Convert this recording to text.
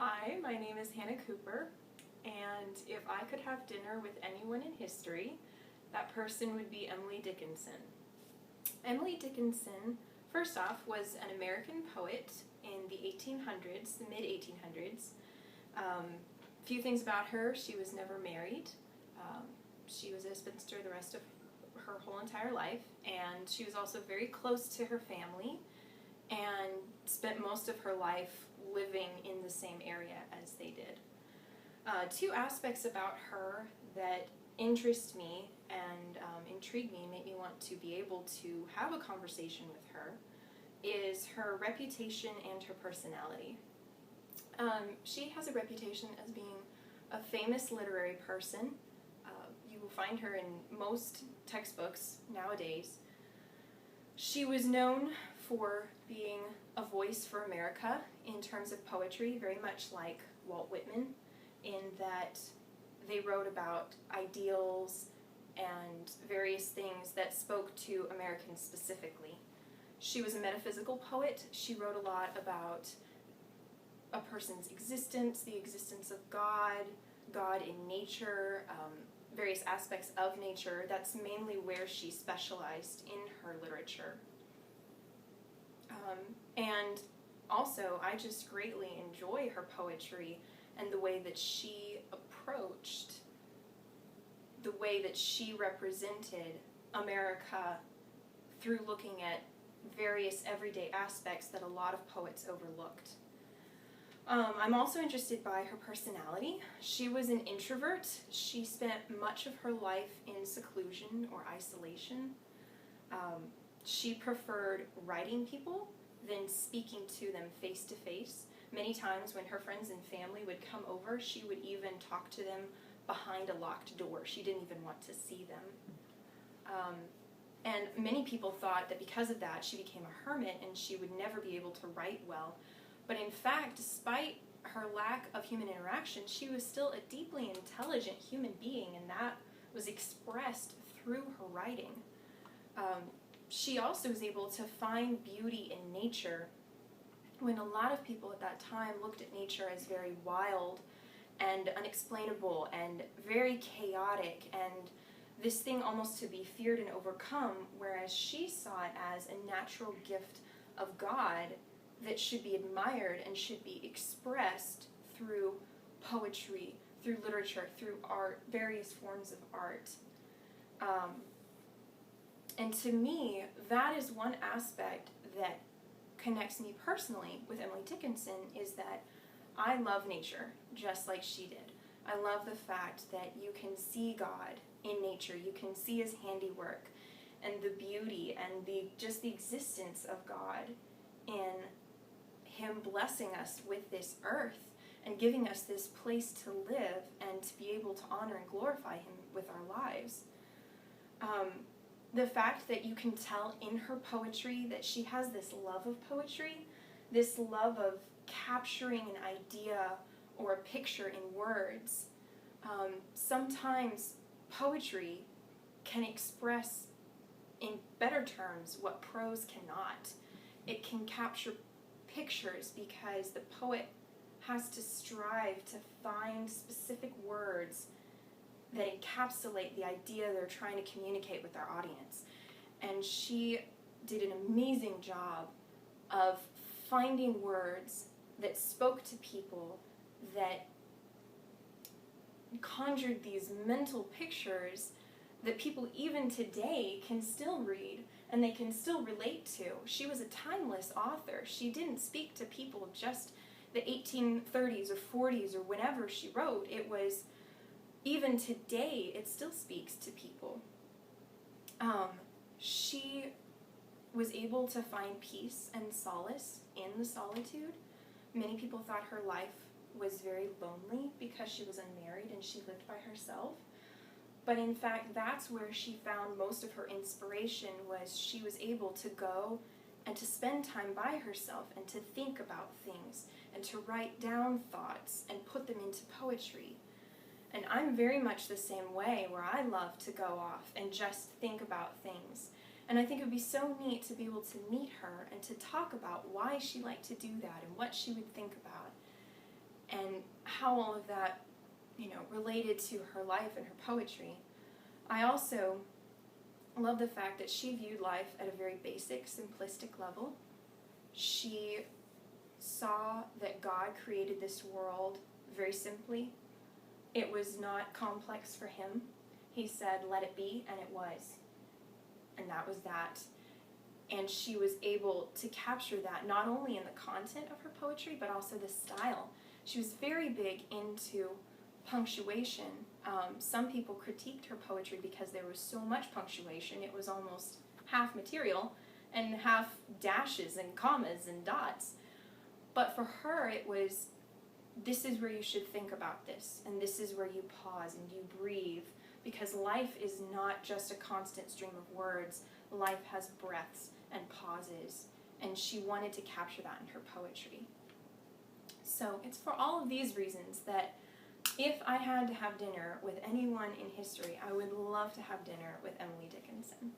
Hi, my name is Hannah Cooper, and if I could have dinner with anyone in history, that person would be Emily Dickinson. Emily Dickinson, first off, was an American poet in the 1800s, the mid-1800s. Few things about her: she was never married. She was a spinster the rest of her whole entire life, and she was also very close to her family and spent most of her life living in the same area as they did. Two aspects about her that interest me and intrigue me, make me want to be able to have a conversation with her, is her reputation and her personality. She has a reputation as being a famous literary person. You will find her in most textbooks nowadays. She was known for being a voice for America in terms of poetry, very much like Walt Whitman, in that they wrote about ideals and various things that spoke to Americans specifically. She was a metaphysical poet. She wrote a lot about a person's existence, the existence of God, God in nature, various aspects of nature. That's mainly where she specialized in her literature. And also, I just greatly enjoy her poetry and the way that she approached, the way that she represented America through looking at various everyday aspects that a lot of poets overlooked. I'm also interested by her personality. She was an introvert. She spent much of her life in seclusion or isolation. She preferred writing people than speaking to them face to face. Many times when her friends and family would come over, she would even talk to them behind a locked door. She didn't even want to see them. And many people thought that because of that, she became a hermit and she would never be able to write well. But in fact, despite her lack of human interaction, she was still a deeply intelligent human being, and that was expressed through her writing. She also was able to find beauty in nature when a lot of people at that time looked at nature as very wild and unexplainable and very chaotic and this thing almost to be feared and overcome, whereas she saw it as a natural gift of God that should be admired and should be expressed through poetry, through literature, through art, various forms of art. And to me, that is one aspect that connects me personally with Emily Dickinson, is that I love nature just like she did. I love the fact that you can see God in nature, you can see his handiwork and the beauty and just the existence of God in him blessing us with this earth and giving us this place to live and to be able to honor and glorify him with our lives. The fact that you can tell in her poetry that she has this love of poetry, this love of capturing an idea or a picture in words. Sometimes poetry can express in better terms what prose cannot. It can capture pictures because the poet has to strive to find specific words that encapsulate the idea they're trying to communicate with their audience. And she did an amazing job of finding words that spoke to people, that conjured these mental pictures that people even today can still read and they can still relate to. She was a timeless author. She didn't speak to people just the 1830s or 40s or whenever she wrote. It was, even today, it still speaks to people. She was able to find peace and solace in the solitude. Many people thought her life was very lonely because she was unmarried and she lived by herself. But in fact, that's where she found most of her inspiration, was she was able to go and to spend time by herself and to think about things and to write down thoughts and put them into poetry. And I'm very much the same way, where I love to go off and just think about things. And I think it would be so neat to be able to meet her and to talk about why she liked to do that and what she would think about. how all of that, related to her life and her poetry, I also love the fact that she viewed life at a very basic, simplistic level. She saw that God created this world very simply. It was not complex for him. He said, "Let it be," and it was. And that was that. And she was able to capture that not only in the content of her poetry, but also the style. She was very big into punctuation. Some people critiqued her poetry because there was so much punctuation. It was almost half material and half dashes and commas and dots. But for her, it was, this is where you should think about this, and this is where you pause and you breathe, because life is not just a constant stream of words. Life has breaths and pauses, and she wanted to capture that in her poetry. So it's for all of these reasons that if I had to have dinner with anyone in history, I would love to have dinner with Emily Dickinson.